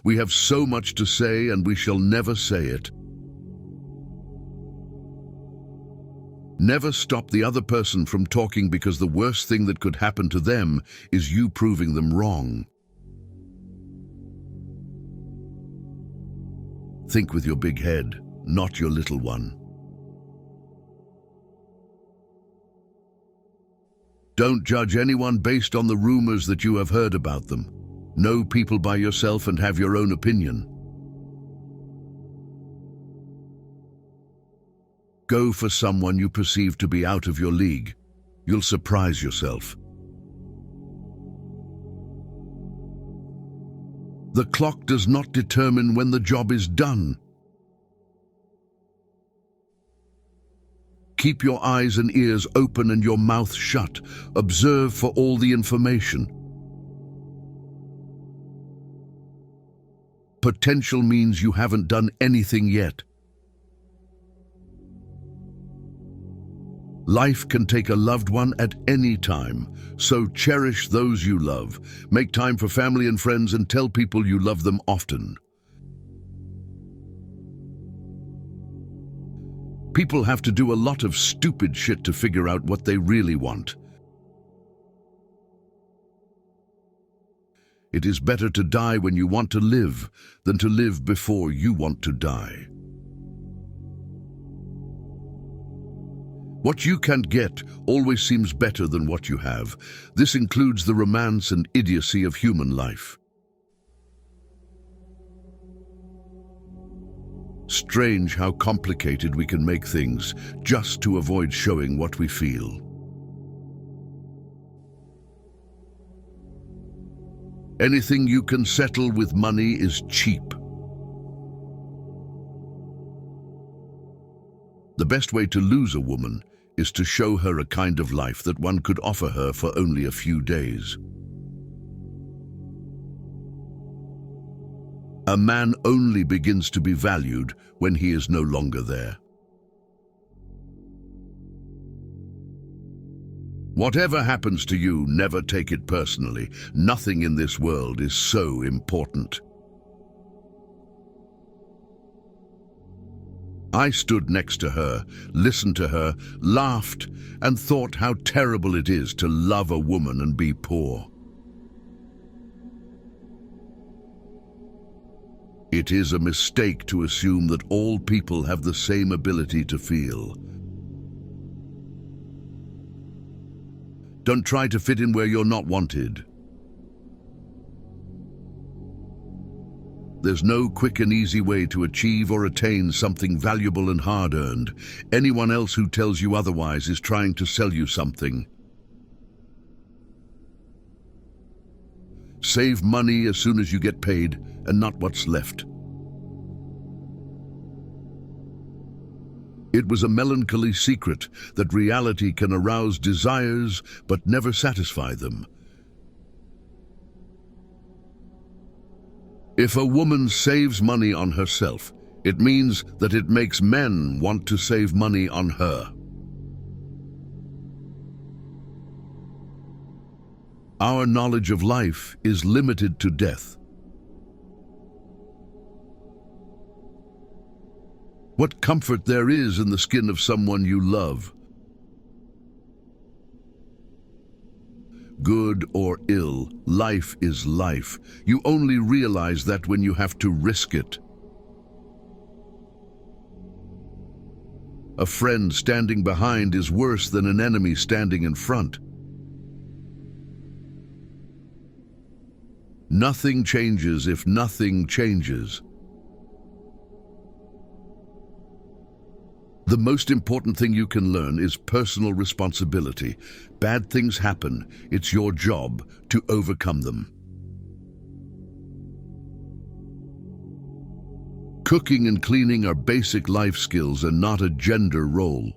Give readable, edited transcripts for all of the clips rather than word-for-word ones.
We have so much to say and we shall never say it. Never stop the other person from talking, because the worst thing that could happen to them is you proving them wrong. Think with your big head, not your little one. Don't judge anyone based on the rumors that you have heard about them. Know people by yourself and have your own opinion. Go for someone you perceive to be out of your league. You'll surprise yourself. The clock does not determine when the job is done. Keep your eyes and ears open and your mouth shut. Observe for all the information. Potential means you haven't done anything yet. Life can take a loved one at any time, so cherish those you love. Make time for family and friends and tell people you love them often. People have to do a lot of stupid shit to figure out what they really want. It is better to die when you want to live than to live before you want to die. What you can't get always seems better than what you have. This includes the romance and idiocy of human life. Strange how complicated we can make things just to avoid showing what we feel. Anything you can settle with money is cheap. The best way to lose a woman is to show her a kind of life that one could offer her for only a few days. A man only begins to be valued when he is no longer there. Whatever happens to you, never take it personally. Nothing in this world is so important. I stood next to her, listened to her, laughed, and thought how terrible it is to love a woman and be poor. It is a mistake to assume that all people have the same ability to feel. Don't try to fit in where you're not wanted. There's no quick and easy way to achieve or attain something valuable and hard-earned. Anyone else who tells you otherwise is trying to sell you something. Save money as soon as you get paid, and not what's left. It was a melancholy secret that reality can arouse desires but never satisfy them. If a woman saves money on herself, it means that it makes men want to save money on her. Our knowledge of life is limited to death. What comfort there is in the skin of someone you love. Good or ill, life is life. You only realize that when you have to risk it. A friend standing behind is worse than an enemy standing in front. Nothing changes if nothing changes. The most important thing you can learn is personal responsibility. Bad things happen. It's your job to overcome them. Cooking and cleaning are basic life skills and not a gender role.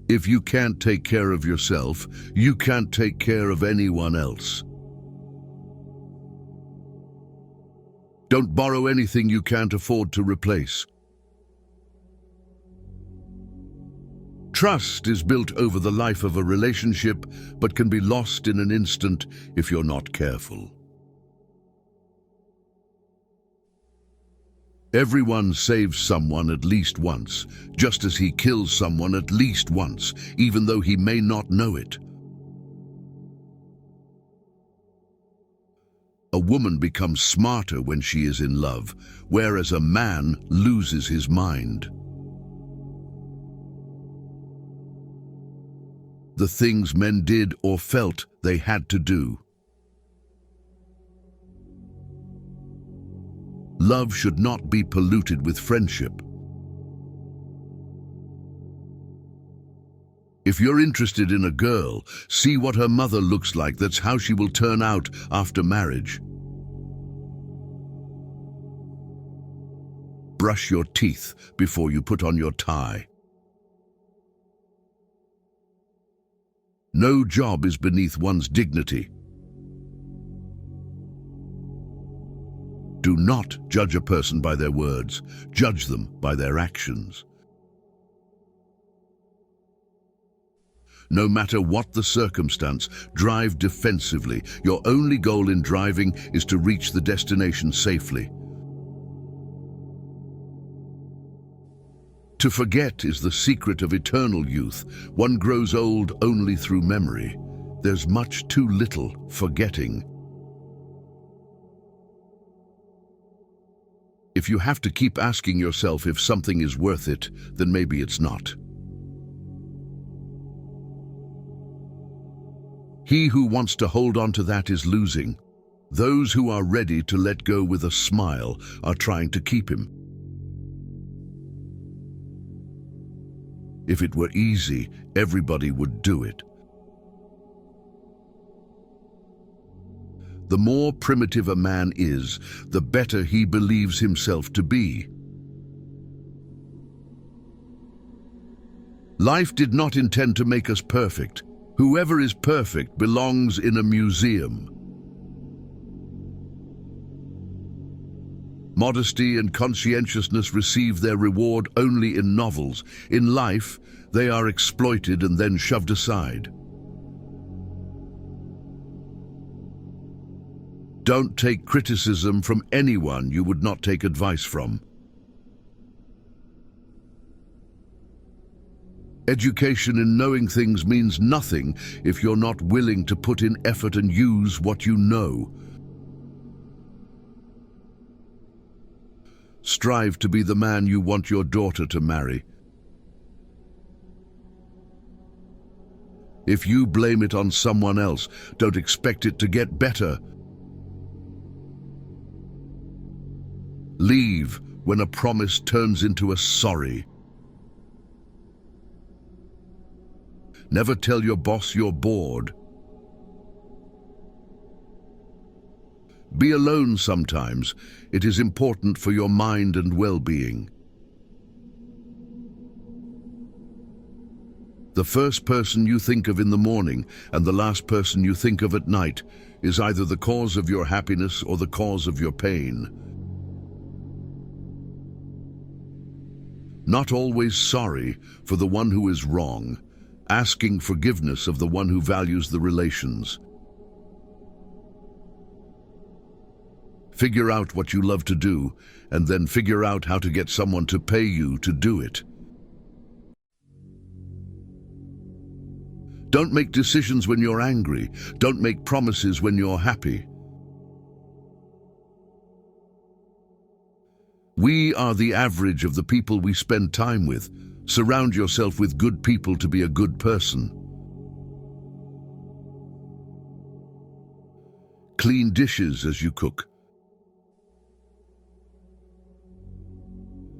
If you can't take care of yourself, you can't take care of anyone else. Don't borrow anything you can't afford to replace. Trust is built over the life of a relationship, but can be lost in an instant if you're not careful. Everyone saves someone at least once, just as he kills someone at least once, even though he may not know it. A woman becomes smarter when she is in love, whereas a man loses his mind. The things men did or felt they had to do. Love should not be polluted with friendship. If you're interested in a girl, see what her mother looks like. That's how she will turn out after marriage. Brush your teeth before you put on your tie. No job is beneath one's dignity. Do not judge a person by their words. Judge them by their actions. No matter what the circumstance, drive defensively. Your only goal in driving is to reach the destination safely. To forget is the secret of eternal youth. One grows old only through memory. There's much too little forgetting. If you have to keep asking yourself if something is worth it, then maybe it's not. He who wants to hold on to that is losing. Those who are ready to let go with a smile are trying to keep him. If it were easy, everybody would do it. The more primitive a man is, the better he believes himself to be. Life did not intend to make us perfect. Whoever is perfect belongs in a museum. Modesty and conscientiousness receive their reward only in novels. In life, they are exploited and then shoved aside. Don't take criticism from anyone you would not take advice from. Education in knowing things means nothing if you're not willing to put in effort and use what you know. Strive to be the man you want your daughter to marry. If you blame it on someone else, don't expect it to get better. Leave when a promise turns into a sorry. Never tell your boss you're bored. Be alone sometimes. It is important for your mind and well-being. The first person you think of in the morning and the last person you think of at night is either the cause of your happiness or the cause of your pain. Not always sorry for the one who is wrong, asking forgiveness of the one who values the relations. Figure out what you love to do, and then figure out how to get someone to pay you to do it. Don't make decisions when you're angry. Don't make promises when you're happy. We are the average of the people we spend time with. Surround yourself with good people to be a good person. Clean dishes as you cook.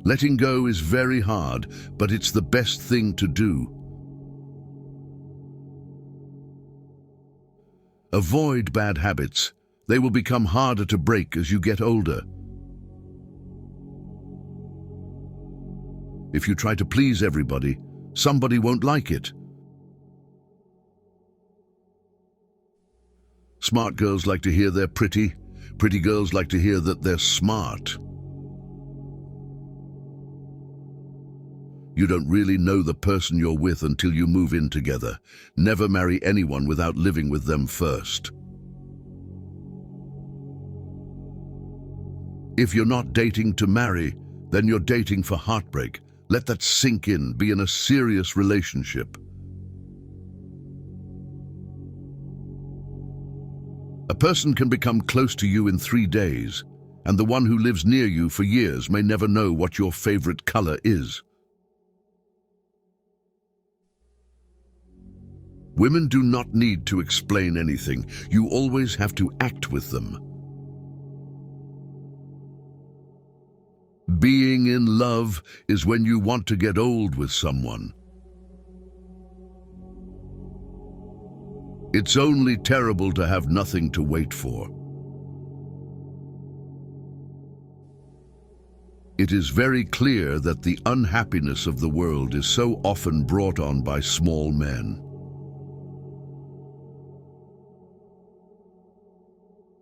Letting go is very hard, but it's the best thing to do. Avoid bad habits. They will become harder to break as you get older. If you try to please everybody, somebody won't like it. Smart girls like to hear they're pretty. Pretty girls like to hear that they're smart. You don't really know the person you're with until you move in together. Never marry anyone without living with them first. If you're not dating to marry, then you're dating for heartbreak. Let that sink in. Be in a serious relationship. A person can become close to you in 3 days, and the one who lives near you for years may never know what your favorite color is. Women do not need to explain anything. You always have to act with them. Being in love is when you want to get old with someone. It's only terrible to have nothing to wait for. It is very clear that the unhappiness of the world is so often brought on by small men.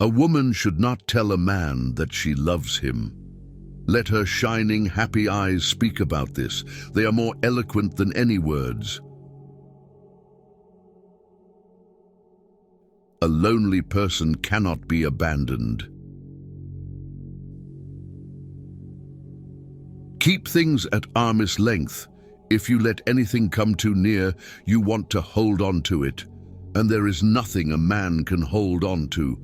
A woman should not tell a man that she loves him. Let her shining, happy eyes speak about this. They are more eloquent than any words. A lonely person cannot be abandoned. Keep things at arm's length. If you let anything come too near, you want to hold on to it, and there is nothing a man can hold on to.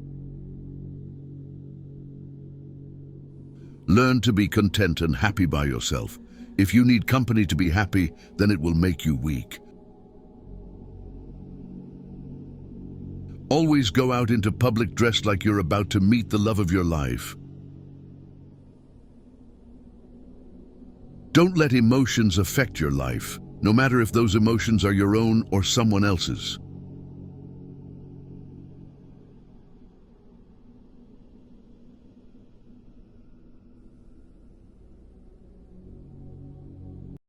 Learn to be content and happy by yourself. If you need company to be happy, then it will make you weak. Always go out into public dressed like you're about to meet the love of your life. Don't let emotions affect your life, no matter if those emotions are your own or someone else's.